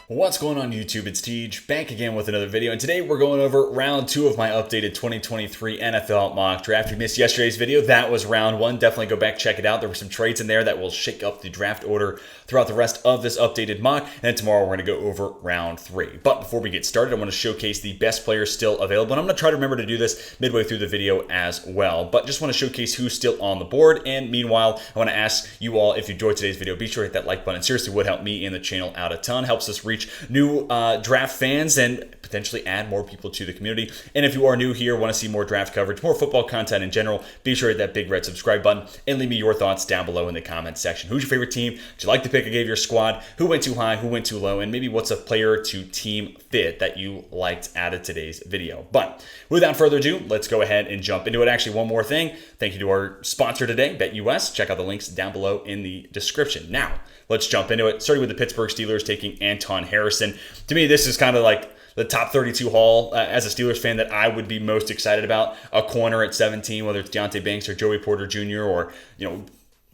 What's going on YouTube? It's Tej, back again with another video, and today we're going over round 2 of my updated 2023 NFL mock draft. If you missed yesterday's video, that was round 1. Definitely go back, check it out. There were some trades in there that will shake up the draft order throughout the rest of this updated mock, and then tomorrow we're going to go over round 3. But before we get started, I want to showcase the best players still available, and I'm going to try to remember to do this midway through the video as well. But just want to showcase who's still on the board, and meanwhile, I want to ask you all, if you enjoyed today's video, be sure to hit that like button. It seriously would help me and the channel out a ton. Helps us reach new draft fans and potentially add more people to the community. And if you are new here, want to see more draft coverage, more football content in general, be sure to hit that big red subscribe button and leave me your thoughts down below in the comments section. Who's your favorite team? Did you like the pick I gave your squad? Who went too high? Who went too low? And maybe what's a player to team fit that you liked out of today's video? But without further ado, let's go ahead and jump into it. Actually, one more thing. Thank you to our sponsor today, BetUS. Check out the links down below in the description. Now, let's jump into it. Starting with the Pittsburgh Steelers taking Anton Harrison. To me, this is kind of like the top 32 haul as a Steelers fan that I would be most excited about. A corner at 17, whether it's Deonte Banks or Joey Porter Jr. or,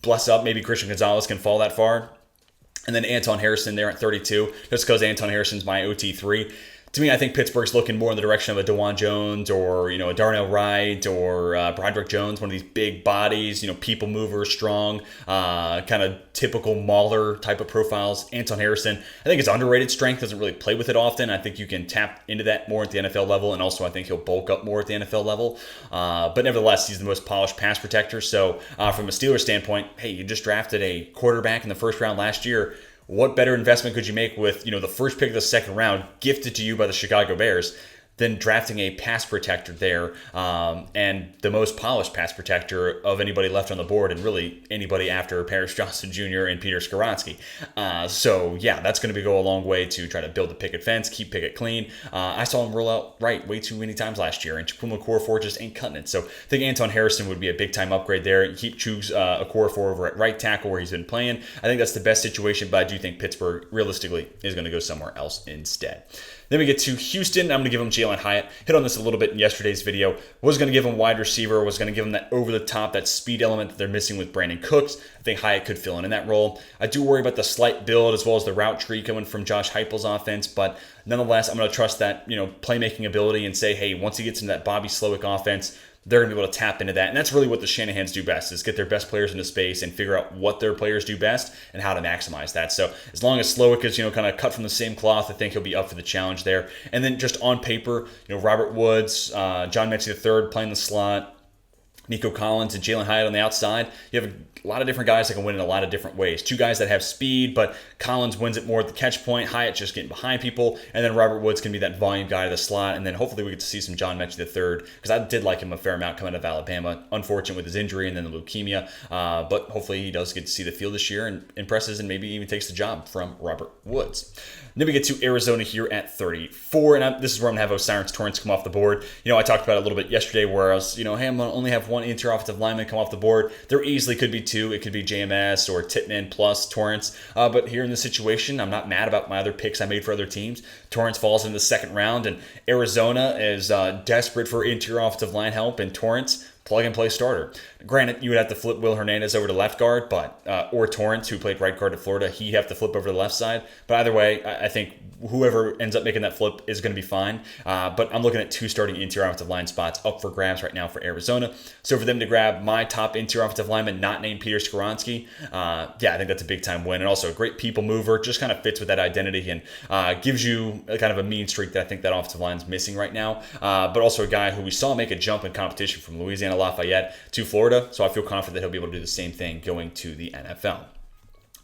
bless up, maybe Christian Gonzalez can fall that far. And then Anton Harrison there at 32, just because Anton Harrison's my OT3. To me, I think Pittsburgh's looking more in the direction of a DeJuan Jones or, a Darnell Wright or Broderick Jones, one of these big bodies, people mover, strong, kind of typical mauler type of profiles. Anton Harrison, I think his underrated strength, doesn't really play with it often. I think you can tap into that more at the NFL level, and also I think he'll bulk up more at the NFL level. But nevertheless, he's the most polished pass protector. So from a Steelers standpoint, hey, you just drafted a quarterback in the first round last year. What better investment could you make with, the first pick of the second round gifted to you by the Chicago Bears than drafting a pass protector there, and the most polished pass protector of anybody left on the board, and really anybody after Paris Johnson Jr. and Peter Skoronski. So yeah, that's going to go a long way to try to build the picket fence, keep Pickett clean. I saw him roll out right way too many times last year, and Chukwuma Okorafor just ain't cutting it. So I think Anton Harrison would be a big time upgrade there. You keep Okorafor over at right tackle where he's been playing. I think that's the best situation, but I do think Pittsburgh realistically is going to go somewhere else instead. Then we get to Houston. I'm going to give him Jalin Hyatt. Hit on this a little bit in yesterday's video. Was going to give him wide receiver. Was going to give him that over-the-top, that speed element that they're missing with Brandon Cooks. I think Hyatt could fill in that role. I do worry about the slight build as well as the route tree coming from Josh Heupel's offense, but nonetheless, I'm going to trust that playmaking ability and say, hey, once he gets into that Bobby Slowick offense, they're going to be able to tap into that. And that's really what the Shanahans do best, is get their best players into space and figure out what their players do best and how to maximize that. So as long as Slowick is, kind of cut from the same cloth, I think he'll be up for the challenge there. And then just on paper, Robert Woods, John Metchie III playing the slot, Nico Collins and Jalin Hyatt on the outside. You have a lot of different guys that can win in a lot of different ways. Two guys that have speed, but Collins wins it more at the catch point. Hyatt just getting behind people. And then Robert Woods can be that volume guy to the slot. And then hopefully we get to see some John Metchie III, because I did like him a fair amount coming out of Alabama. Unfortunate with his injury and then the leukemia. But hopefully he does get to see the field this year and impresses and maybe even takes the job from Robert Woods. Then we get to Arizona here at 34, and this is where I'm going to have O'Cyrus Torrence come off the board. I talked about it a little bit yesterday where I was, hey, I'm going to only have one interior offensive lineman come off the board. There easily could be two. It could be JMS or Tittman plus Torrence. But here in this situation, I'm not mad about my other picks I made for other teams. Torrence falls in the second round, and Arizona is desperate for interior offensive line help, and Torrence, plug-and-play starter. Granted, you would have to flip Will Hernandez over to left guard, but or Torrence, who played right guard at Florida, he'd have to flip over to the left side. But either way, I think whoever ends up making that flip is going to be fine. But I'm looking at two starting interior offensive line spots up for grabs right now for Arizona. So for them to grab my top interior offensive lineman, not named Peter Skoronski, I think that's a big-time win. And also a great people mover, just kind of fits with that identity and gives you a kind of a mean streak that I think that offensive line is missing right now. But also a guy who we saw make a jump in competition from Louisiana Lafayette to Florida. So I feel confident that he'll be able to do the same thing going to the NFL.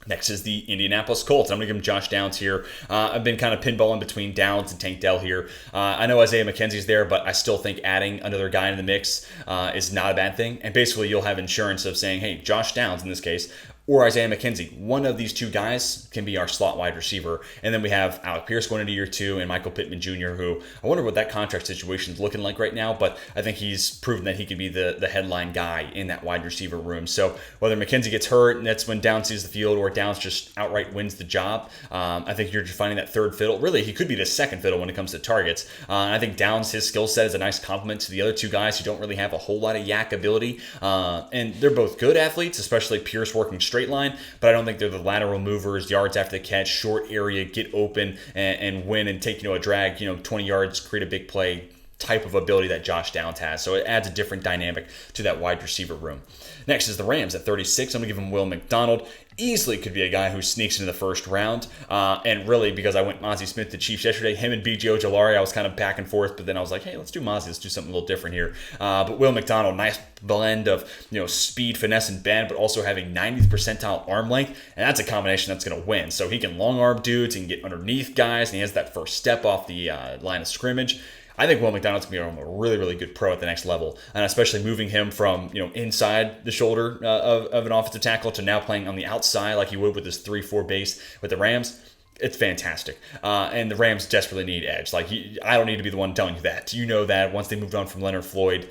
Next is the Indianapolis Colts. I'm going to give him Josh Downs here. I've been kind of pinballing between Downs and Tank Dell here. I know Isaiah McKenzie's there, but I still think adding another guy in the mix is not a bad thing. And basically, you'll have insurance of saying, hey, Josh Downs in this case, or Isaiah McKenzie. One of these two guys can be our slot wide receiver. And then we have Alec Pierce going into year 2 and Michael Pittman Jr., who I wonder what that contract situation is looking like right now, but I think he's proven that he could be the headline guy in that wide receiver room. So whether McKenzie gets hurt and that's when Downs sees the field, or Downs just outright wins the job, I think you're just finding that third fiddle. Really, he could be the second fiddle when it comes to targets. I think Downs, his skill set is a nice complement to the other two guys who don't really have a whole lot of yak ability. And they're both good athletes, especially Pierce working straight straight line, but I don't think they're the lateral movers, yards after the catch, short area, get open and win and take, a drag, 20 yards, create a big play type of ability that Josh Downs has. So it adds a different dynamic to that wide receiver room. Next is the Rams at 36. I'm going to give him Will McDonald. Easily could be a guy who sneaks into the first round. And really, because I went Mozzie Smith to Chiefs yesterday, him and B.J. Ojolari, I was kind of back and forth, but then I was like, hey, let's do Mozzie. Let's do something a little different here. But Will McDonald, nice blend of speed, finesse, and bend, but also having 90th percentile arm length. And that's a combination that's going to win. So he can long arm dudes, he can get underneath guys, and he has that first step off the line of scrimmage. I think Will McDonald's going to be a really, really good pro at the next level, and especially moving him from inside the shoulder of an offensive tackle to now playing on the outside like he would with his 3-4 base with the Rams. It's fantastic, and the Rams desperately need edge. I don't need to be the one telling you that. You know that once they moved on from Leonard Floyd,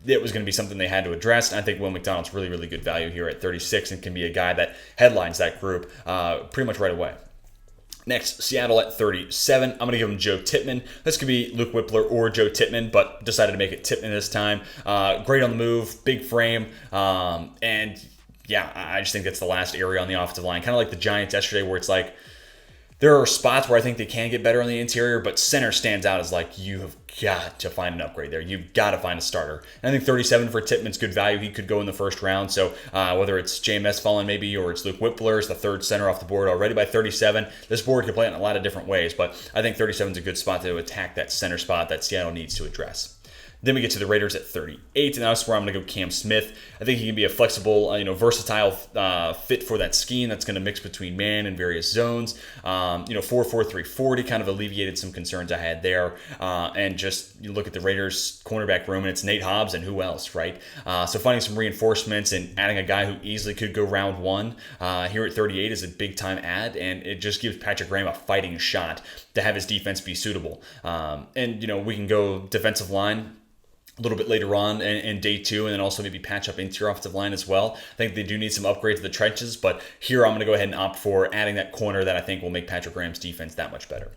it was going to be something they had to address. And I think Will McDonald's really, really good value here at 36 and can be a guy that headlines that group pretty much right away. Next, Seattle at 37. I'm going to give him Joe Tippmann. This could be Luke Whippler or Joe Tippmann, but decided to make it Tippmann this time. Great on the move, big frame, and yeah, I just think that's the last area on the offensive line. Kind of like the Giants yesterday where it's like, there are spots where I think they can get better on the interior, but center stands out as like, you have got to find an upgrade there. You've got to find a starter. And I think 37 for Tippmann's good value. He could go in the first round. So whether it's JMS falling maybe, or it's Luke Whippler is the third center off the board already by 37. This board could play it in a lot of different ways, but I think 37 is a good spot to attack that center spot that Seattle needs to address. Then we get to the Raiders at 38, and that's where I'm going to go Cam Smith. I think he can be a flexible, versatile fit for that scheme that's going to mix between man and various zones. 4.43 40 kind of alleviated some concerns I had there. And just you look at the Raiders cornerback room, and it's Nate Hobbs and who else, right? So finding some reinforcements and adding a guy who easily could go round one here at 38 is a big-time add, and it just gives Patrick Graham a fighting shot to have his defense be suitable. We can go defensive line a little bit later on in day two, and then also maybe patch up interior offensive line as well. I think they do need some upgrades to the trenches, but here I'm going to go ahead and opt for adding that corner that I think will make Patrick Graham's defense that much better.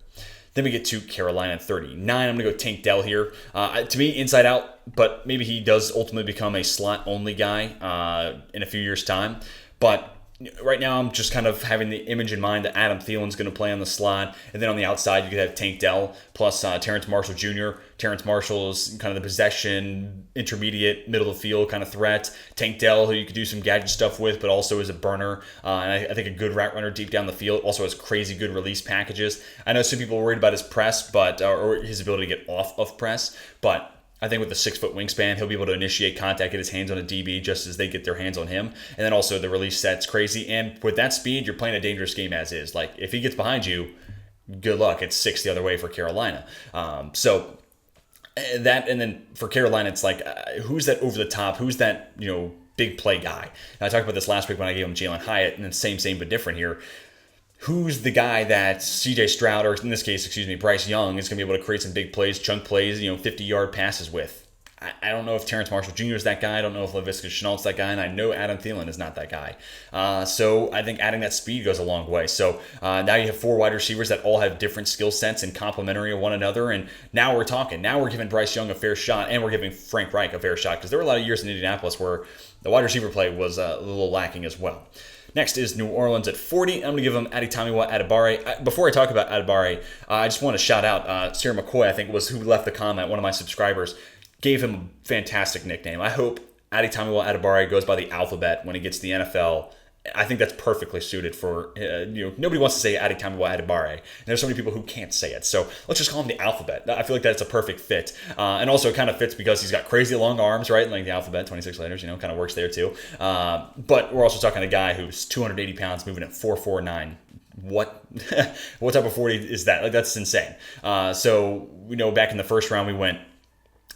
Then we get to Carolina at 39. I'm going to go Tank Dell here. To me, inside out, but maybe he does ultimately become a slot-only guy in a few years' time. But right now, I'm just kind of having the image in mind that Adam Thielen's going to play on the slot, and then on the outside, you could have Tank Dell plus Terrence Marshall Jr. Terrence Marshall is kind of the possession, intermediate, middle of the field kind of threat. Tank Dell, who you could do some gadget stuff with, but also is a burner, and I think a good route runner deep down the field. Also has crazy good release packages. I know some people are worried about his press, or his ability to get off of press, but I think with the 6-foot wingspan, he'll be able to initiate contact, get his hands on a DB just as they get their hands on him. And then also the release set's crazy. And with that speed, you're playing a dangerous game as is. Like, if he gets behind you, good luck. It's 6 the other way for Carolina. So that, and then for Carolina, it's like, who's that over the top? Who's that, big play guy? And I talked about this last week when I gave him Jalen Hyatt, and then same but different here. Who's the guy that CJ Stroud, or in this case, Bryce Young, is going to be able to create some big plays, chunk plays, 50-yard passes with? I don't know if Terrence Marshall Jr. is that guy. I don't know if Laviska Shenault's that guy, and I know Adam Thielen is not that guy. So I think adding that speed goes a long way. So now you have 4 wide receivers that all have different skill sets and complementary of one another, and now we're talking. Now we're giving Bryce Young a fair shot, and we're giving Frank Reich a fair shot, because there were a lot of years in Indianapolis where the wide receiver play was a little lacking as well. Next is New Orleans at 40. I'm going to give them Adetomiwa Adebawore. Before I talk about Adebawore, I just want to shout out Sarah McCoy, I think was who left the comment, one of my subscribers, gave him a fantastic nickname. I hope Adetomiwa Adebawore goes by the alphabet when he gets to the NFL. I think that's perfectly suited for, nobody wants to say Adetomiwa Adebawore. And there's so many people who can't say it. So let's just call him the alphabet. I feel like that's a perfect fit. And also it kind of fits because he's got crazy long arms, right? Like the alphabet, 26 letters, kind of works there too. But we're also talking a guy who's 280 pounds, moving at 4.49. What type of 40 is that? Like, that's insane. So, back in the first round, we went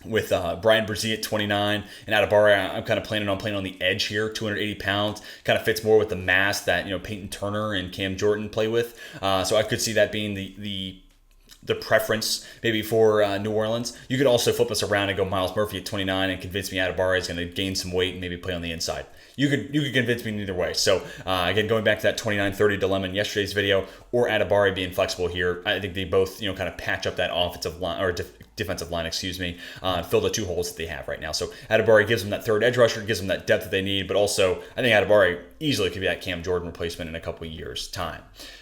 with Brian Brzee at 29, and Adebawore, I'm kind of planning on playing on the edge here, 280 pounds, kind of fits more with the mass that, Peyton Turner and Cam Jordan play with. So I could see that being the preference maybe for New Orleans. You could also flip us around and go Myles Murphy at 29 and convince me Adebawore is going to gain some weight and maybe play on the inside. You could convince me in either way. So again, going back to that 29-30 dilemma in yesterday's video, or Adebawore being flexible here, I think they both kind of patch up that offensive line or defensive line, fill the 2 holes that they have right now. So Adebawore gives them that third edge rusher, gives them that depth that they need, but also I think Adebawore easily could be that Cam Jordan replacement in a couple of years' time.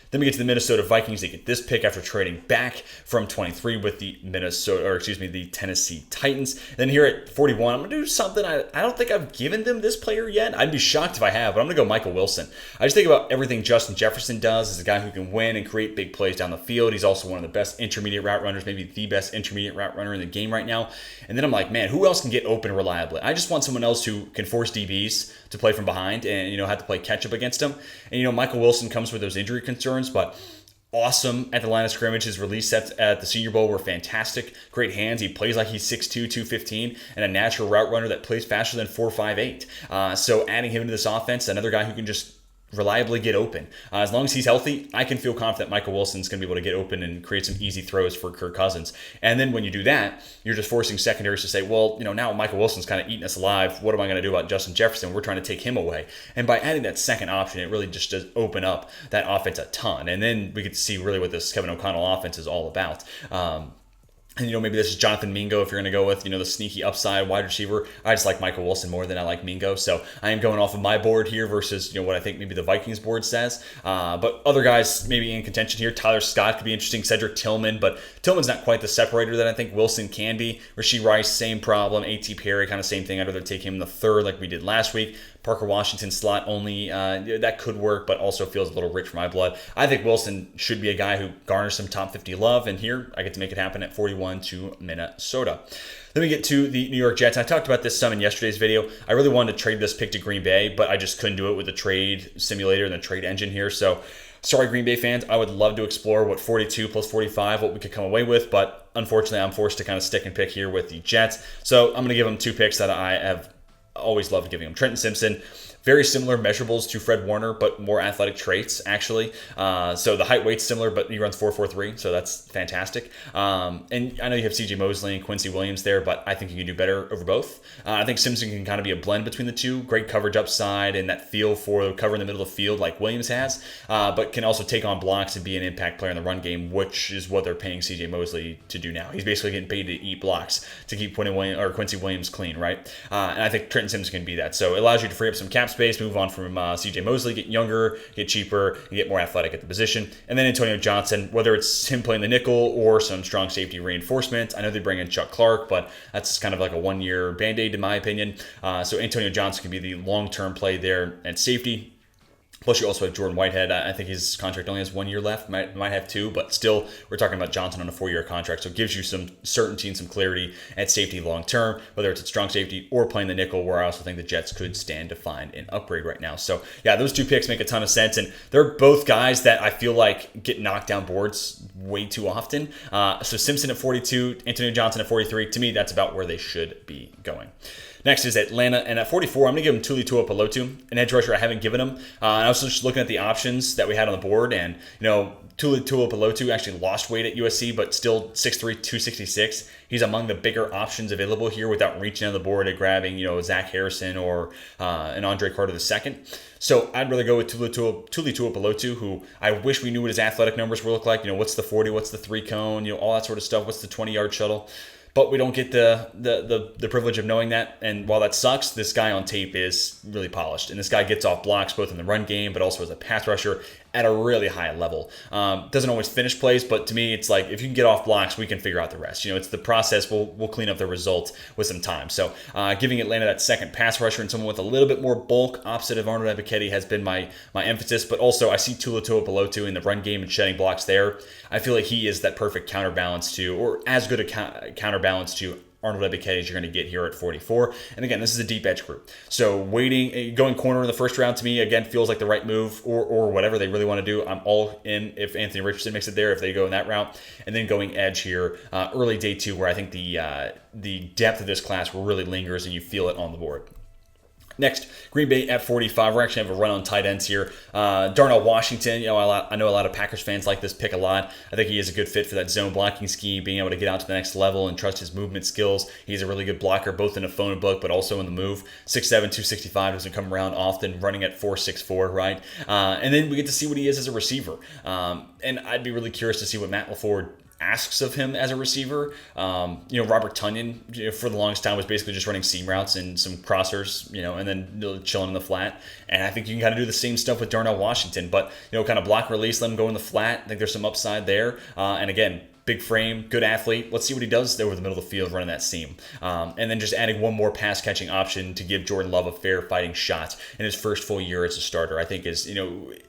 Then we get to the Minnesota Vikings. They get this pick after trading back from 23 with the the Tennessee Titans. Then here at 41, I'm going to do something I don't think I've given them this player yet. I'd be shocked if I have, but I'm going to go Michael Wilson. I just think about everything Justin Jefferson does as a guy who can win and create big plays down the field. He's also one of the best intermediate route runners, maybe the best intermediate route runner in the game right now. And then I'm like, man, who else can get open reliably? I just want someone else who can force DBs to play from behind and, have to play catch up against them. And, Michael Wilson comes with those injury concerns, but awesome at the line of scrimmage. His release sets at the Senior Bowl were fantastic. Great hands. He plays like he's 6'2", 215, and a natural route runner that plays faster than 4.58. So adding him into this offense, another guy who can just reliably get open. As long as he's healthy, I can feel confident Michael Wilson's going to be able to get open and create some easy throws for Kirk Cousins. And then when you do that, you're just forcing secondaries to say, well, now Michael Wilson's kind of eating us alive. What am I going to do about Justin Jefferson? We're trying to take him away. And by adding that second option, it really just does open up that offense a ton. And then we get to see really what this Kevin O'Connell offense is all about. And, maybe this is Jonathan Mingo if you're going to go with, the sneaky upside wide receiver. I just like Michael Wilson more than I like Mingo. So I am going off of my board here versus, what I think maybe the Vikings board says. But other guys maybe in contention here. Tyler Scott could be interesting. Cedric Tillman. But Tillman's not quite the separator that I think Wilson can be. Rashee Rice, same problem. A.T. Perry, kind of same thing. I'd rather take him in the third like we did last week. Parker Washington slot only, that could work, but also feels a little rich for my blood. I think Wilson should be a guy who garners some top 50 love, and here I get to make it happen at 41 to Minnesota. Then we get to the New York Jets. I talked about this some in yesterday's video. I really wanted to trade this pick to Green Bay, but I just couldn't do it with the trade simulator and the trade engine here. So sorry, Green Bay fans. I would love to explore what 42 plus 45, what we could come away with, but unfortunately I'm forced to kind of stick and pick here with the Jets. So I'm going to give them 2 picks that I have always loved giving him. Trenton Simpson, very similar measurables to Fred Warner, but more athletic traits, actually. So the height weight's similar, but he runs 4.43, so that's fantastic. And I know you have C.J. Mosley and Quincy Williams there, but I think you can do better over both. I think Simpson can kind of be a blend between the two. Great coverage upside and that feel for cover in the middle of the field like Williams has, but can also take on blocks and be an impact player in the run game, which is what they're paying C.J. Mosley to do now. He's basically getting paid to eat blocks to keep Quincy Williams clean, right? And I think Trenton Simpson can be that. So it allows you to free up some cap space, move on from C.J. Mosley, get younger, get cheaper, and get more athletic at the position. And then Antonio Johnson, whether it's him playing the nickel or some strong safety reinforcement. I know they bring in Chuck Clark, but that's kind of like a one-year Band-Aid in my opinion. So Antonio Johnson can be the long-term play there at safety. Plus, you also have Jordan Whitehead. I think his contract only has 1 year left. Might have 2, but still, we're talking about Johnson on a 4-year contract. So it gives you some certainty and some clarity at safety long term, whether it's at strong safety or playing the nickel, where I also think the Jets could stand to find an upgrade right now. So, yeah, those 2 picks make a ton of sense. And they're both guys that I feel like get knocked down boards way too often. So Simpson at 42, Antonio Johnson at 43. To me, that's about where they should be going. Next is Atlanta, and at 44, I'm going to give him Tuli Tuipulotu, an edge rusher I haven't given him. And I was just looking at the options that we had on the board, and Tuli Tuipulotu actually lost weight at USC, but still 6'3", 266. He's among the bigger options available here without reaching on the board and grabbing, Zach Harrison or an Andre Carter II. So I'd rather go with Tuli Tuipulotu, who I wish we knew what his athletic numbers would look like. What's the 40, what's the 3-cone, all that sort of stuff. What's the 20-yard shuttle? But we don't get the privilege of knowing that. And while that sucks, this guy on tape is really polished. And this guy gets off blocks both in the run game, but also as a pass rusher at a really high level. Doesn't always finish plays, but to me, it's like if you can get off blocks, we can figure out the rest. It's the process. We'll clean up the result with some time. So giving Atlanta that second pass rusher and someone with a little bit more bulk opposite of Arnold Ebiketie has been my emphasis. But also, I see Tuli Tuipulotu in the run game and shedding blocks there. I feel like he is that perfect counterbalance to, or as good a counterbalance to, Arnold Ebiketie as you're going to get here at 44. And again, this is a deep edge group. So going corner in the first round to me, again, feels like the right move or whatever they really want to do. I'm all in if Anthony Richardson makes it there, if they go in that route. And then going edge here, early day 2, where I think the depth of this class really lingers and you feel it on the board. Next, Green Bay at 45. We're actually have a run on tight ends here. Darnell Washington, I know a lot of Packers fans like this pick a lot. I think he is a good fit for that zone blocking scheme, being able to get out to the next level and trust his movement skills. He's a really good blocker, both in a phone book, but also in the move. 6'7", 265, doesn't come around often, running at 4.64, right? And then we get to see what he is as a receiver. And I'd be really curious to see what Matt LaFleur asks of him as a receiver. Robert Tonyan, for the longest time was basically just running seam routes and some crossers, and then chilling in the flat. And I think you can kind of do the same stuff with Darnell Washington, but, kind of block release, let him go in the flat. I think there's some upside there. And again, big frame, good athlete. Let's see what he does over the middle of the field running that seam. And then just adding one more pass catching option to give Jordan Love a fair fighting shot in his first full year as a starter, I think is,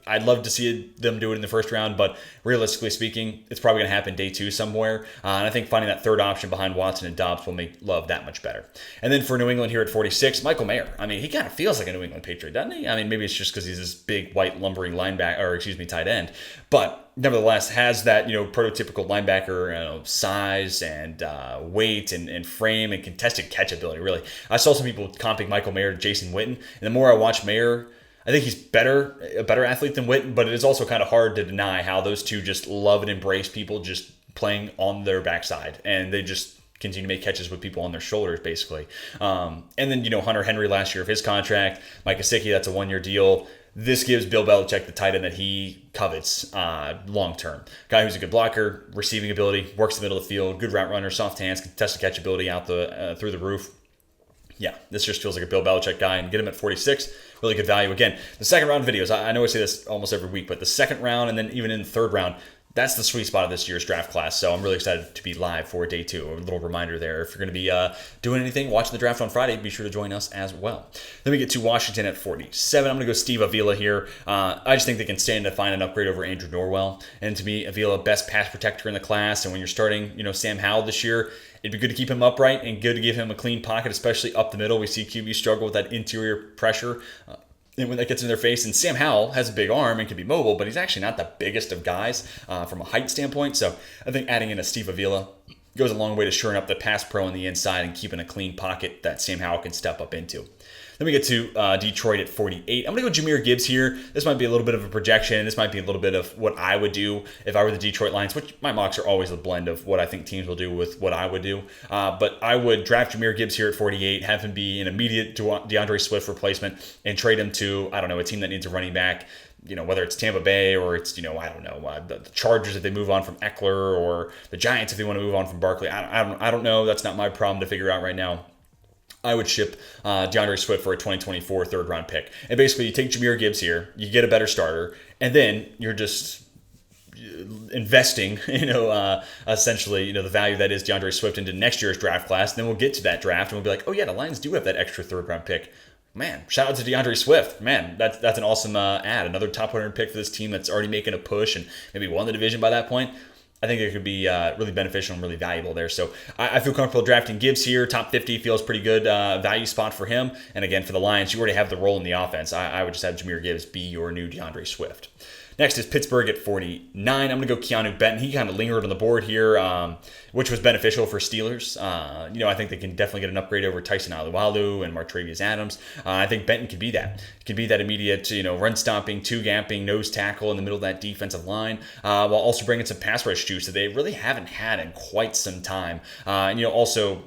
I'd love to see them do it in the first round, but realistically speaking, it's probably going to happen day 2 somewhere. And I think finding that third option behind Watson and Dobbs will make Love that much better. And then for New England here at 46, Michael Mayer. I mean, he kind of feels like a New England Patriot, doesn't he? I mean, maybe it's just because he's this big, white, lumbering tight end. But nevertheless, has that, prototypical linebacker size and weight and frame and contested catch ability, really. I saw some people comping Michael Mayer to Jason Witten, and the more I watch Mayer, I think he's a better athlete than Witten, but it is also kind of hard to deny how those two just love and embrace people just playing on their backside, and they just continue to make catches with people on their shoulders, basically. And then, Hunter Henry last year of his contract, Mike Gesicki, that's a 1-year deal. This gives Bill Belichick the tight end that he covets long-term. Guy who's a good blocker, receiving ability, works the middle of the field, good route runner, soft hands, contested catch ability out through the roof. Yeah, this just feels like a Bill Belichick guy, and get him at 46, really good value. Again, the second round videos, I know I say this almost every week, but the second round and then even in the third round, that's the sweet spot of this year's draft class. So I'm really excited to be live for day 2. A little reminder there. If you're going to be doing anything, watching the draft on Friday, be sure to join us as well. Then we get to Washington at 47. I'm going to go Steve Avila here. I just think they can stand to find an upgrade over Andrew Norwell. And to me, Avila, best pass protector in the class. And when you're starting, Sam Howell this year, it'd be good to keep him upright and good to give him a clean pocket, especially up the middle. We see QB struggle with that interior pressure. And when that gets in their face, and Sam Howell has a big arm and can be mobile, but he's actually not the biggest of guys from a height standpoint. So I think adding in a Steve Avila goes a long way to shoring up the pass pro on the inside and keeping a clean pocket that Sam Howell can step up into. Then we get to Detroit at 48. I'm going to go Jahmyr Gibbs here. This might be a little bit of a projection. This might be a little bit of what I would do if I were the Detroit Lions, which my mocks are always a blend of what I think teams will do with what I would do. But I would draft Jahmyr Gibbs here at 48, have him be an immediate DeAndre Swift replacement, and trade him to, a team that needs a running back. Whether it's Tampa Bay or it's, the Chargers if they move on from Eckler, or the Giants if they want to move on from Barkley. I don't know. That's not my problem to figure out right now. I would ship DeAndre Swift for a 2024 third-round pick. And basically, you take Jahmyr Gibbs here, you get a better starter, and then you're just investing, essentially, the value that is DeAndre Swift into next year's draft class. And then we'll get to that draft, and we'll be like, oh, yeah, the Lions do have that extra third-round pick. Man, shout out to DeAndre Swift. Man, that's an awesome ad. Another top 100 pick for this team that's already making a push and maybe won the division by that point. I think it could be really beneficial and really valuable there. So I feel comfortable drafting Gibbs here. Top 50 feels pretty good value spot for him. And again, for the Lions, you already have the role in the offense. I would just have Jahmyr Gibbs be your new DeAndre Swift. Next is Pittsburgh at 49. I'm going to go Keanu Benton. He kind of lingered on the board here, which was beneficial for Steelers. I think they can definitely get an upgrade over Tyson Alualu and Martravius Adams. I think Benton could be that. Can be that immediate, run stopping, two-gapping, nose tackle in the middle of that defensive line, while also bringing some pass rush juice that they really haven't had in quite some time. Also,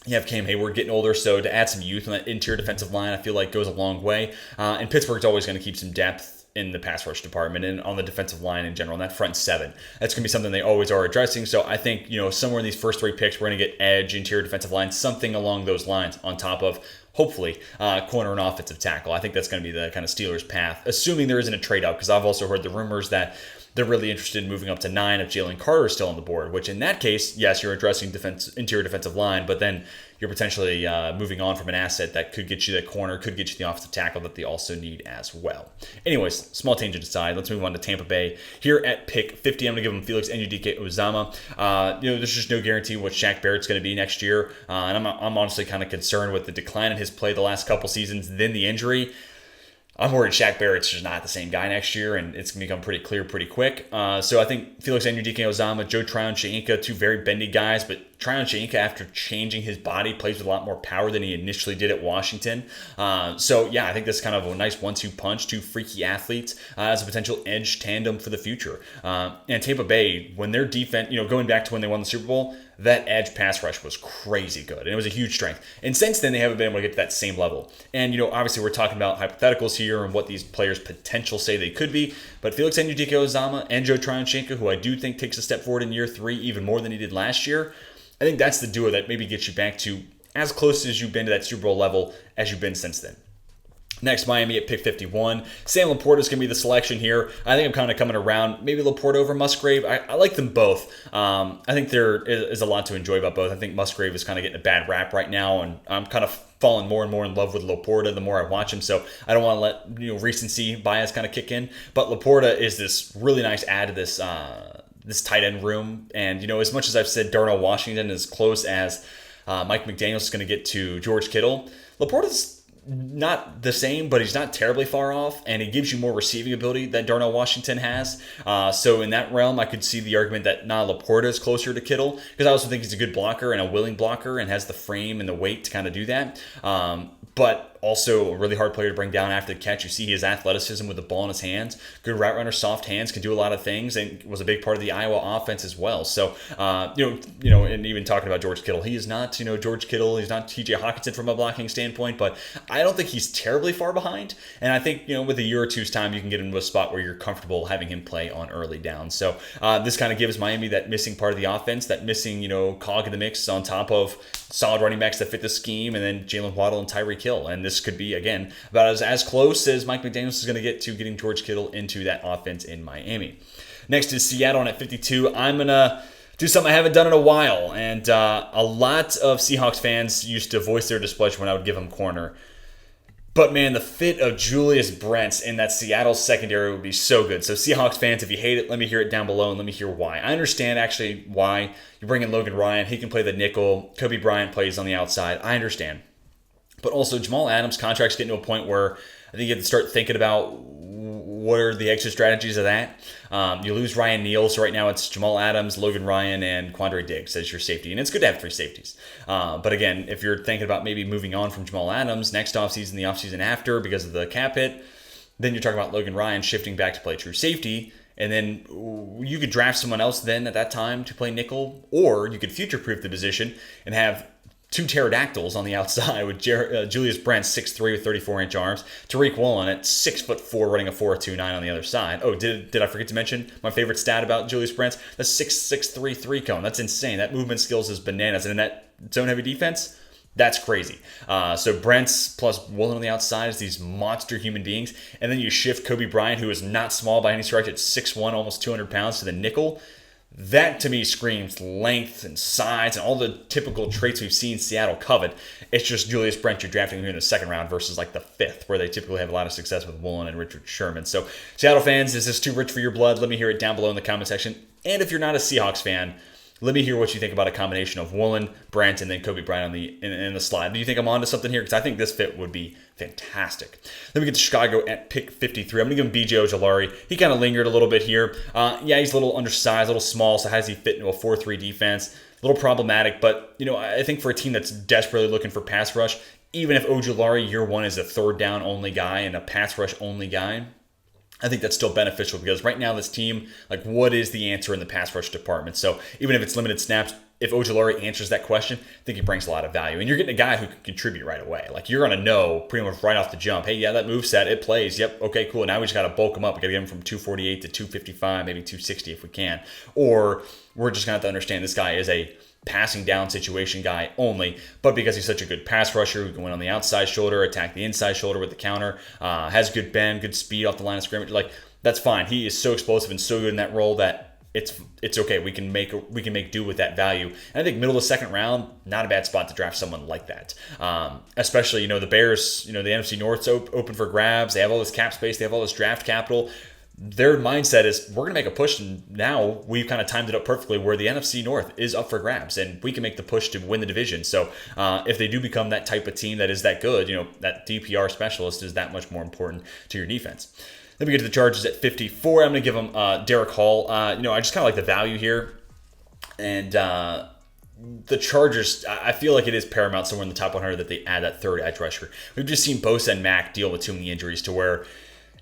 you have Cam Hayward getting older, so to add some youth on that interior defensive line, I feel like goes a long way. And Pittsburgh's always going to keep some depth in the pass rush department and on the defensive line in general, and that front seven. That's going to be something they always are addressing. So I think, somewhere in these first 3 picks, we're going to get edge, interior defensive line, something along those lines on top of, hopefully, corner and offensive tackle. I think that's going to be the kind of Steelers' path, assuming there isn't a trade-up, because I've also heard the rumors that they're really interested in moving up to 9 if Jalen Carter is still on the board, which in that case, yes, you're addressing interior defensive line, but then you're potentially moving on from an asset that could get you that corner, could get you the offensive tackle that they also need as well. Anyways, small tangent aside, let's move on to Tampa Bay. Here at pick 50, I'm going to give them Felix Enudike-Uzama. There's just no guarantee what Shaq Barrett's going to be next year, and I'm honestly kind of concerned with the decline in his play the last couple seasons, then the injury. I'm worried Shaq Barrett's just not the same guy next year, and it's going to become pretty clear pretty quick. So I think Felix Enudike-Uzama, Joe Tryon, Sheinka, 2 very bendy guys, but Tryon-Shoyinka, after changing his body, plays with a lot more power than he initially did at Washington. So yeah, I think that's kind of a nice 1-2 punch, two freaky athletes as a potential edge tandem for the future. And Tampa Bay, when their defense, going back to when they won the Super Bowl, that edge pass rush was crazy good, and it was a huge strength. And since then, they haven't been able to get to that same level. And, obviously we're talking about hypotheticals here and what these players' potential say they could be, but Felix Anudike-Uzomah and Joe Tryon-Shoyinka, who I do think takes a step forward in year 3, even more than he did last year, I think that's the duo that maybe gets you back to as close as you've been to that Super Bowl level as you've been since then. Next, Miami at pick 51. Sam Laporta is going to be the selection here. I think I'm kind of coming around. Maybe Laporta over Musgrave. I like them both. I think there is a lot to enjoy about both. I think Musgrave is kind of getting a bad rap right now, and I'm kind of falling more and more in love with Laporta the more I watch him. So I don't want to let recency bias kind of kick in. But Laporta is this really nice add to this tight end room. And as much as I've said Darnell Washington is close as Mike McDaniels is going to get to George Kittle, Laporta's not the same, but he's not terribly far off, and he gives you more receiving ability than Darnell Washington has. So in that realm, I could see the argument that Laporta is closer to Kittle, because I also think he's a good blocker and a willing blocker and has the frame and the weight to kind of do that. But also a really hard player to bring down after the catch. You see his athleticism with the ball in his hands. Good route runner, soft hands, can do a lot of things, and was a big part of the Iowa offense as well. So, and even talking about George Kittle, he is not, George Kittle. He's not T.J. Hockenson from a blocking standpoint, but I don't think he's terribly far behind. And I think, with a year or two's time, you can get into a spot where you're comfortable having him play on early downs. So this kind of gives Miami that missing part of the offense, that missing, cog in the mix on top of solid running backs that fit the scheme, and then Jalen Waddle and Tyreek Hill. And this could be, again, about as close as Mike McDaniels is going to get to getting George Kittle into that offense in Miami. Next is Seattle at 52. I'm going to do something I haven't done in a while. And a lot of Seahawks fans used to voice their displeasure when I would give them corner. But man, the fit of Julius Brents in that Seattle secondary would be so good. So Seahawks fans, if you hate it, let me hear it down below and let me hear why. I understand actually why you bring in Logan Ryan. He can play the nickel. Kobe Bryant plays on the outside. I understand. But also Jamal Adams' contract's getting to a point where I think you have to start thinking about what are the exit strategies of that. You lose Ryan Neal, so right now it's Jamal Adams, Logan Ryan, and Quandre Diggs as your safety. And it's good to have 3 safeties. But again, if you're thinking about maybe moving on from Jamal Adams next offseason, the offseason after because of the cap hit, then you're talking about Logan Ryan shifting back to play true safety. And then you could draft someone else then at that time to play nickel, or you could future-proof the position and have 2 pterodactyls on the outside with Julius Brent, 6'3" with 34-inch arms. Tariq Woolen at 6'4", running a 4.29 on the other side. Oh, did I forget to mention my favorite stat about Julius Brent? The 6'6" 3 cone. That's insane. That movement skills is bananas. And in that zone-heavy defense, that's crazy. So Brents plus Woolen on the outside is these monster human beings. And then you shift Kobe Bryant, who is not small by any stretch, at 6'1", almost 200 pounds, to the nickel. That, to me, screams length and size and all the typical traits we've seen Seattle covet. It's just Julius Brent you're drafting here in the 2nd round versus like the 5th, where they typically have a lot of success with Woolen and Richard Sherman. So, Seattle fans, is this too rich for your blood? Let me hear it down below in the comment section. And if you're not a Seahawks fan, let me hear what you think about a combination of Woolen, Brent, and then Kobe Bryant in the slide. Do you think I'm onto something here? Because I think this fit would be fantastic. Then we get to Chicago at pick 53. I'm going to give him B.J. Ojulari. He kind of lingered a little bit here. Yeah, he's a little undersized, a little small, so how does he fit into a 4-3 defense? A little problematic, but I think for a team that's desperately looking for pass rush, even if Ojulari year 1 is a 3rd down only guy and a pass rush only guy, I think that's still beneficial, because right now this team, what is the answer in the pass rush department? So even if it's limited snaps, if Ojulari answers that question, I think he brings a lot of value. And you're getting a guy who can contribute right away. You're going to know pretty much right off the jump, hey, yeah, that moveset, it plays. Yep, okay, cool. Now we just got to bulk him up. We got to get him from 248 to 255, maybe 260 if we can. Or we're just going to have to understand this guy is a passing down situation guy only, but because he's such a good pass rusher who can win on the outside shoulder, attack the inside shoulder with the counter, has good bend, good speed off the line of scrimmage, that's fine. He is so explosive and so good in that role that it's okay. We can make do with that value. And I think middle of the 2nd round, not a bad spot to draft someone like that. Especially, the Bears, the NFC North's open for grabs. They have all this cap space. They have all this draft capital. Their mindset is, we're going to make a push, and now we've kind of timed it up perfectly where the NFC North is up for grabs, and we can make the push to win the division. So if they do become that type of team that is that good, that DPR specialist is that much more important to your defense. Then we get to the Chargers at 54. I'm going to give them Derek Hall. I just kind of like the value here. And the Chargers, I feel like it is paramount somewhere in the top 100 that they add that third edge rusher. We've just seen Bosa and Mack deal with too many injuries to where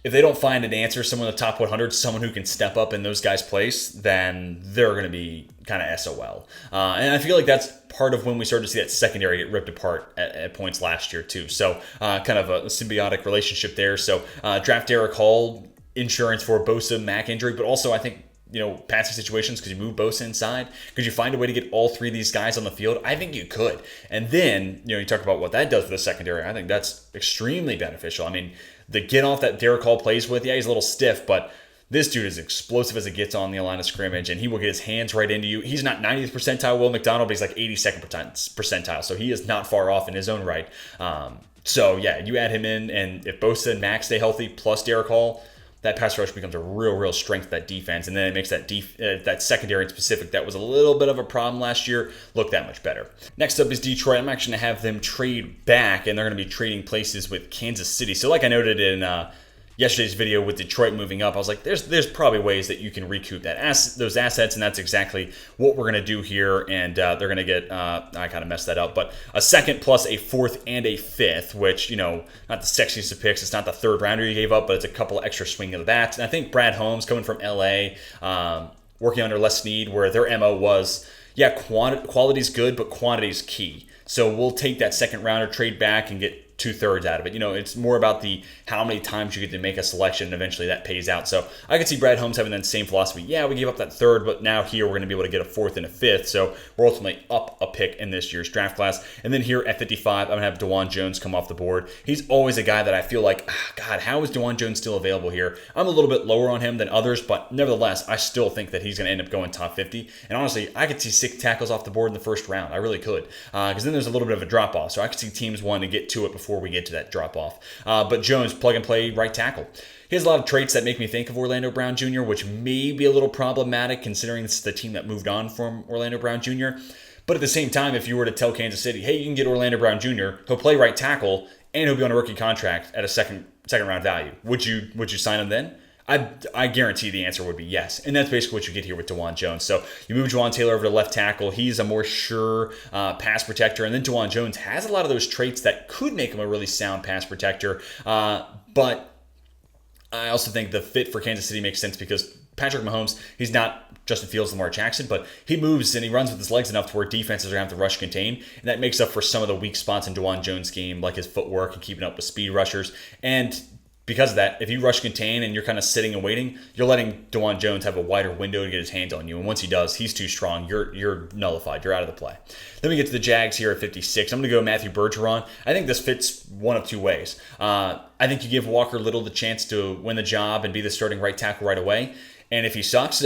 if they don't find an answer, someone in the top 100, someone who can step up in those guys' place, then they're going to be kind of SOL. And I feel like that's part of when we started to see that secondary get ripped apart at points last year too. So kind of a symbiotic relationship there. So draft Derek Hall, insurance for Bosa, Mack injury, but also I think passing situations because you move Bosa inside. Could you find a way to get all three of these guys on the field? I think you could. And then, you talk about what that does for the secondary. I think that's extremely beneficial. I mean, the get off that Derek Hall plays with, yeah, he's a little stiff, but this dude is explosive as it gets on the line of scrimmage, and he will get his hands right into you. He's not 90th percentile Will McDonald, but he's like 82nd percentile, so he is not far off in his own right. So, yeah, you add him in, and if Bosa and Mack stay healthy, plus Derek Hall, that pass rush becomes a real strength of that defense, and then it makes that secondary in specific that was a little bit of a problem last year look that much better. Next up is Detroit. I'm actually going to have them trade back, and they're going to be trading places with Kansas City. So like I noted in yesterday's video with Detroit moving up, I was like, there's probably ways that you can recoup those assets, and that's exactly what we're going to do here. And they're going to get, I kind of messed that up, but a second plus a fourth and a fifth, which, not the sexiest of picks. It's not the third rounder you gave up, but it's a couple extra swing of the bats. And I think Brad Holmes coming from LA, working under Les Snead, where their MO was, yeah, quality's good, but quantity's key. So we'll take that second rounder, trade back, and get 2/3 out of it. It's more about the how many times you get to make a selection, and eventually that pays out. So I could see Brad Holmes having that same philosophy. Yeah, we gave up that third, but now here we're going to be able to get a fourth and a fifth. So we're ultimately up a pick in this year's draft class. And then here at 55, I'm going to have DeJuan Jones come off the board. He's always a guy that I feel like, God, how is DeJuan Jones still available here? I'm a little bit lower on him than others, but nevertheless, I still think that he's going to end up going top 50. And honestly, I could see 6 tackles off the board in the first round. I really could. Because then there's a little bit of a drop off. So I could see teams wanting to get to it before we get to that drop off. But Jones, plug and play right tackle. He has a lot of traits that make me think of Orlando Brown Jr., which may be a little problematic considering this is the team that moved on from Orlando Brown Jr. But at the same time, if you were to tell Kansas City, hey, you can get Orlando Brown Jr., he'll play right tackle, and he'll be on a rookie contract at a second round value, would you sign him then? I guarantee the answer would be yes. And that's basically what you get here with DeJuan Jones. So you move Juwan Taylor over to left tackle. He's a more sure pass protector. And then DeJuan Jones has a lot of those traits that could make him a really sound pass protector. But I also think the fit for Kansas City makes sense because Patrick Mahomes, he's not Justin Fields, Lamar Jackson, but he moves and he runs with his legs enough to where defenses are going to have to rush contain. And that makes up for some of the weak spots in DeJuan Jones' game, like his footwork and keeping up with speed rushers. And because of that, if you rush contain and you're kind of sitting and waiting, you're letting DeJuan Jones have a wider window to get his hands on you. And once he does, he's too strong. You're nullified. You're out of the play. Then we get to the Jags here at 56. I'm going to go Matthew Bergeron. I think this fits one of two ways. I think you give Walker Little the chance to win the job and be the starting right tackle right away. And if he sucks,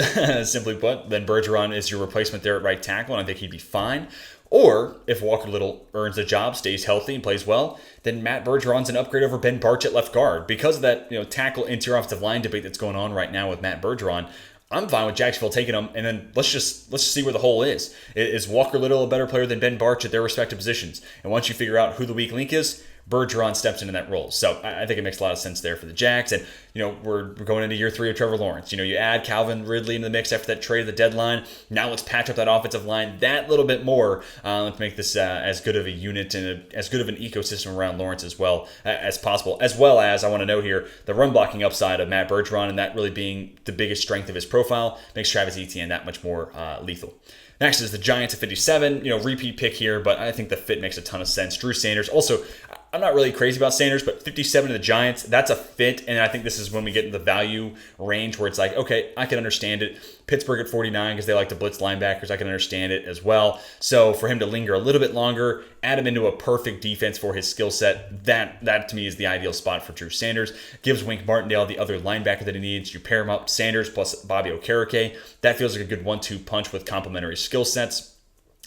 simply put, then Bergeron is your replacement there at right tackle, and I think he'd be fine. Or if Walker Little earns the job, stays healthy, and plays well, then Matt Bergeron's an upgrade over Ben Bartch at left guard. Because of that, tackle interior offensive line debate that's going on right now with Matt Bergeron, I'm fine with Jacksonville taking him, and then let's just see where the hole is. Is Walker Little a better player than Ben Bartch at their respective positions? And once you figure out who the weak link is, Bergeron steps into that role. So I think it makes a lot of sense there for the Jags. And, we're going into year 3 of Trevor Lawrence. You add Calvin Ridley into the mix after that trade at the deadline. Now let's patch up that offensive line that little bit more. Let's make this as good of a unit and as good of an ecosystem around Lawrence as well as possible. As well as, I want to note here, the run blocking upside of Matt Bergeron and that really being the biggest strength of his profile makes Travis Etienne that much more lethal. Next is the Giants at 57. Repeat pick here, but I think the fit makes a ton of sense. Drew Sanders. Also, I'm not really crazy about Sanders, but 57 to the Giants, that's a fit. And I think this is when we get into the value range where it's like, okay, I can understand it. Pittsburgh at 49 because they like to blitz linebackers. I can understand it as well. So for him to linger a little bit longer, add him into a perfect defense for his skill set, that to me is the ideal spot for Drew Sanders. Gives Wink Martindale the other linebacker that he needs. You pair him up, Sanders plus Bobby Okereke. That feels like a good 1-2 punch with complementary skill sets.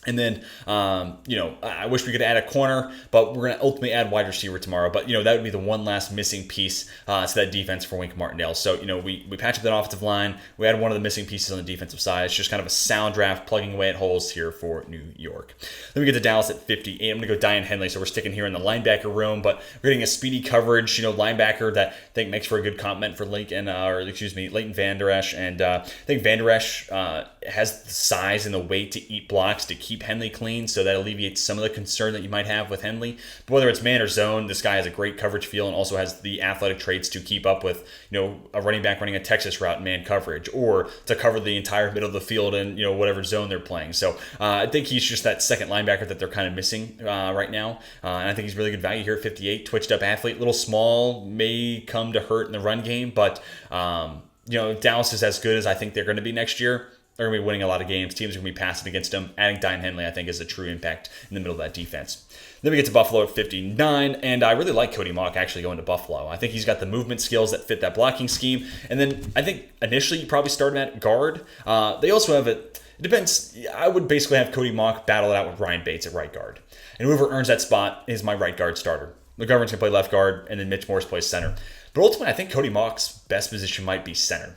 And then, I wish we could add a corner, but we're going to ultimately add wide receiver tomorrow. But, that would be the one last missing piece to that defense for Wink Martindale. So, we patch up that offensive line. We add one of the missing pieces on the defensive side. It's just kind of a sound draft, plugging away at holes here for New York. Then we get to Dallas at 58. I'm going to go Diane Henley. So we're sticking here in the linebacker room, but we're getting a speedy coverage, linebacker that I think makes for a good complement for Leighton Vander Esch. And I think Vander Esch has the size and the weight to eat blocks, to keep Henley clean, so that alleviates some of the concern that you might have with Henley. But whether it's man or zone, this guy has a great coverage feel and also has the athletic traits to keep up with, a running back running a Texas route in man coverage, or to cover the entire middle of the field in, whatever zone they're playing. So I think he's just that second linebacker that they're kind of missing right now. And I think he's really good value here at 58. Twitched up athlete, a little small, may come to hurt in the run game, but if Dallas is as good as I think they're going to be next year, they're going to be winning a lot of games. Teams are going to be passing against them. Adding Daiyan Henley, I think, is a true impact in the middle of that defense. Then we get to Buffalo at 59, and I really like Cody Mauch actually going to Buffalo. I think he's got the movement skills that fit that blocking scheme. And then I think initially you probably start him at guard. They also have it depends. I would basically have Cody Mauch battle it out with Ryan Bates at right guard. And whoever earns that spot is my right guard starter. McGovern's going to play left guard, and then Mitch Morse plays center. But ultimately, I think Cody Mauch's best position might be center.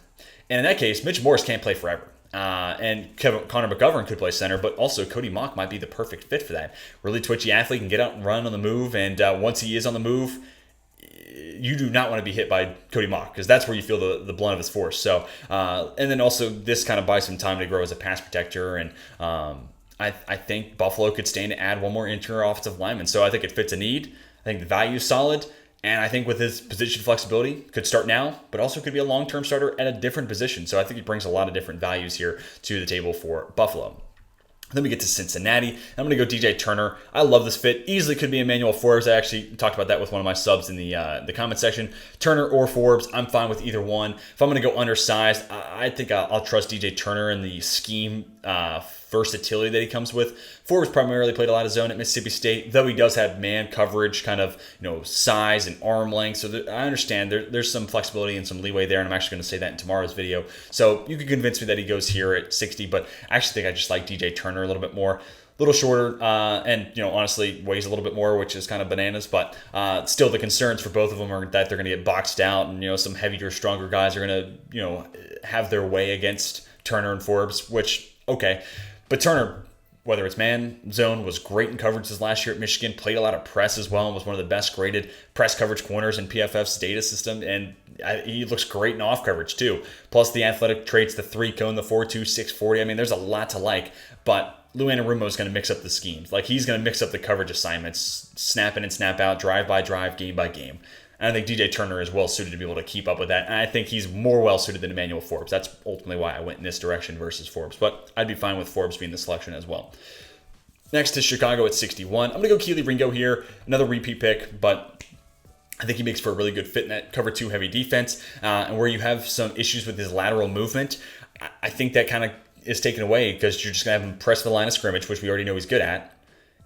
And in that case, Mitch Morse can't play forever. And Connor McGovern could play center, but also Cody Mauch might be the perfect fit for that. Really twitchy athlete, can get out and run on the move, and once he is on the move, you do not want to be hit by Cody Mauch, because that's where you feel the blunt of his force. So, and then also this kind of buys some time to grow as a pass protector, and I think Buffalo could stand to add one more interior offensive lineman. So I think it fits a need. I think the value is solid. And I think with his position flexibility, could start now, but also could be a long-term starter at a different position. So I think he brings a lot of different values here to the table for Buffalo. Then we get to Cincinnati. I'm going to go DJ Turner. I love this fit. Easily could be Emmanuel Forbes. I actually talked about that with one of my subs in the comment section. Turner or Forbes, I'm fine with either one. If I'm going to go undersized, I think I'll trust DJ Turner in the scheme versatility that he comes with. Forbes primarily played a lot of zone at Mississippi State, though he does have man coverage, kind of size and arm length. So I understand there's some flexibility and some leeway there, and I'm actually going to say that in tomorrow's video. So you can convince me that he goes here at 60, but I actually think I just like DJ Turner a little bit more. A little shorter, and honestly weighs a little bit more, which is kind of bananas. But still, the concerns for both of them are that they're going to get boxed out, and some heavier, stronger guys are going to have their way against Turner and Forbes. Which okay, but Turner, whether it's man, zone, was great in coverage this last year at Michigan. Played a lot of press as well, and was one of the best graded press coverage corners in PFF's data system. And he looks great in off coverage too. Plus the athletic traits, the 3-cone, the 4.2, 640. I mean, there's a lot to like, but Lou Anarumo is going to mix up the schemes. Like, he's going to mix up the coverage assignments, snap in and snap out, drive by drive, game by game. And I think DJ Turner is well suited to be able to keep up with that. And I think he's more well suited than Emmanuel Forbes. That's ultimately why I went in this direction versus Forbes. But I'd be fine with Forbes being the selection as well. Next is Chicago at 61. I'm going to go Kelee Ringo here. Another repeat pick, but I think he makes for a really good fit in that cover 2 heavy defense. And where you have some issues with his lateral movement, I think that kind of is taken away because you're just going to have him press the line of scrimmage, which we already know he's good at,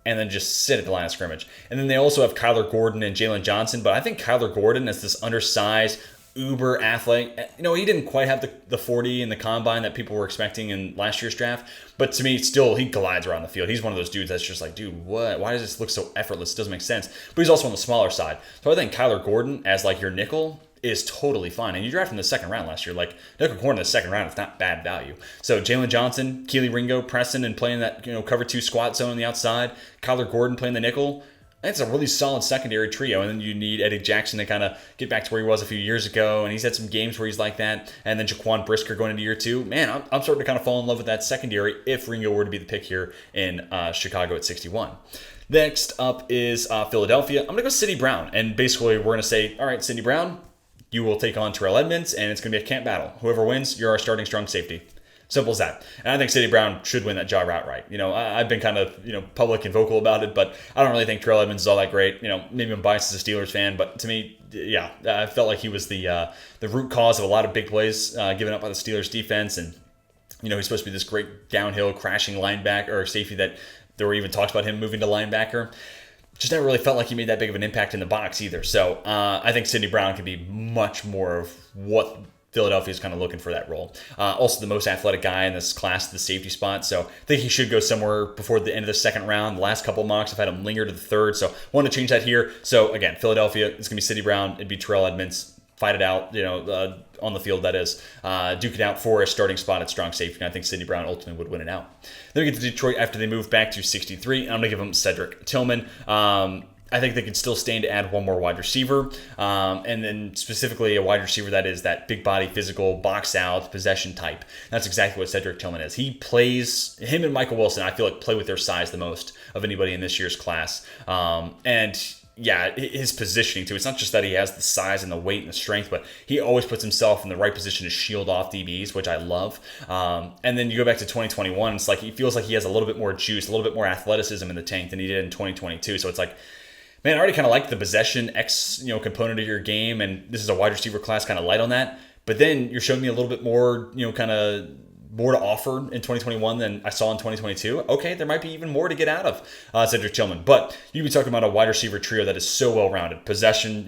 and then just sit at the line of scrimmage. And then they also have Kyler Gordon and Jalen Johnson, but I think Kyler Gordon is this undersized, uber athlete. He didn't quite have the 40 in the combine that people were expecting in last year's draft, but to me, still, he glides around the field. He's one of those dudes that's just like, dude, what? Why does this look so effortless? It doesn't make sense. But he's also on the smaller side. So I think Kyler Gordon as like your nickel is totally fine. And you drafted him in the second round last year. Like, nickel corner in the second round is not bad value. So Jalen Johnson, Kelee Ringo, pressing and playing that cover 2 squat zone on the outside. Kyler Gordon playing the nickel. That's a really solid secondary trio. And then you need Eddie Jackson to kind of get back to where he was a few years ago. And he's had some games where he's like that. And then Jaquan Brisker going into year 2. Man, I'm starting to kind of fall in love with that secondary if Ringo were to be the pick here in Chicago at 61. Next up is Philadelphia. I'm going to go Sidney Brown. And basically, we're going to say, all right, Sidney Brown, you will take on Terrell Edmunds, and it's going to be a camp battle. Whoever wins, you're our starting strong safety. Simple as that. And I think Sidney Brown should win that job outright. I've been kind of, public and vocal about it, but I don't really think Terrell Edmunds is all that great. Maybe I'm biased as a Steelers fan, but to me, yeah, I felt like he was the root cause of a lot of big plays given up by the Steelers defense. And, he's supposed to be this great downhill crashing linebacker or safety that there were even talks about him moving to linebacker. Just never really felt like he made that big of an impact in the box either. So I think Sidney Brown can be much more of what Philadelphia is kind of looking for that role. Also the most athletic guy in this class, the safety spot. So I think he should go somewhere before the end of the second round. The last couple of mocks have had him linger to the third. So I want to change that here. So again, Philadelphia, it's going to be Sidney Brown. It'd be Terrell Edmunds. Fight it out, on the field, that is. Duke it out for a starting spot at strong safety. And I think Sidney Brown ultimately would win it out. Then we get to Detroit after they move back to 63. I'm going to give him Cedric Tillman. I think they could still stand to add one more wide receiver, and then specifically a wide receiver that is that big body, physical, box out, possession type. That's exactly what Cedric Tillman is. Him and Michael Wilson, I feel like, play with their size the most of anybody in this year's class. And yeah, his positioning too. It's not just that he has the size and the weight and the strength, but he always puts himself in the right position to shield off DBs, which I love. And then you go back to 2021, it's like he feels like he has a little bit more juice, a little bit more athleticism in the tank than he did in 2022. So it's like, man, I already kind of like the possession component of your game, and this is a wide receiver class kind of light on that. But then you're showing me a little bit more, kind of more to offer in 2021 than I saw in 2022. Okay, there might be even more to get out of Cedric Tillman. But you'd be talking about a wide receiver trio that is so well-rounded. Possession,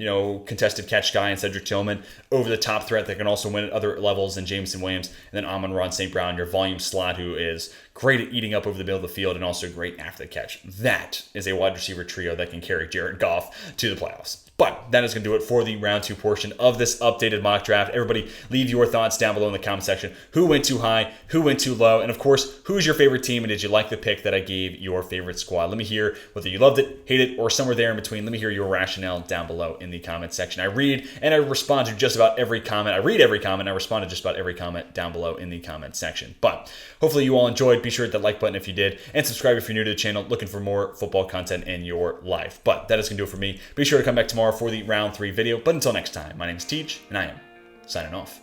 contested catch guy in Cedric Tillman, over-the-top threat that can also win at other levels than Jameson Williams, and then Amon-Ra St. Brown, your volume slot, who is great at eating up over the middle of the field and also great after the catch. That is a wide receiver trio that can carry Jared Goff to the playoffs. But that is going to do it for the round 2 portion of this updated mock draft. Everybody, leave your thoughts down below in the comment section. Who went too high? Who went too low? And of course, who's your favorite team? And did you like the pick that I gave your favorite squad? Let me hear whether you loved it, hate it, or somewhere there in between. Let me hear your rationale down below in the comment section. I read and I respond to just about every comment. I read every comment. I respond to just about every comment down below in the comment section. But hopefully you all enjoyed. Be sure to hit that like button if you did. And subscribe if you're new to the channel, looking for more football content in your life. But that is going to do it for me. Be sure to come back tomorrow for the round 3 video. But until next time, my name is Teach, and I am signing off.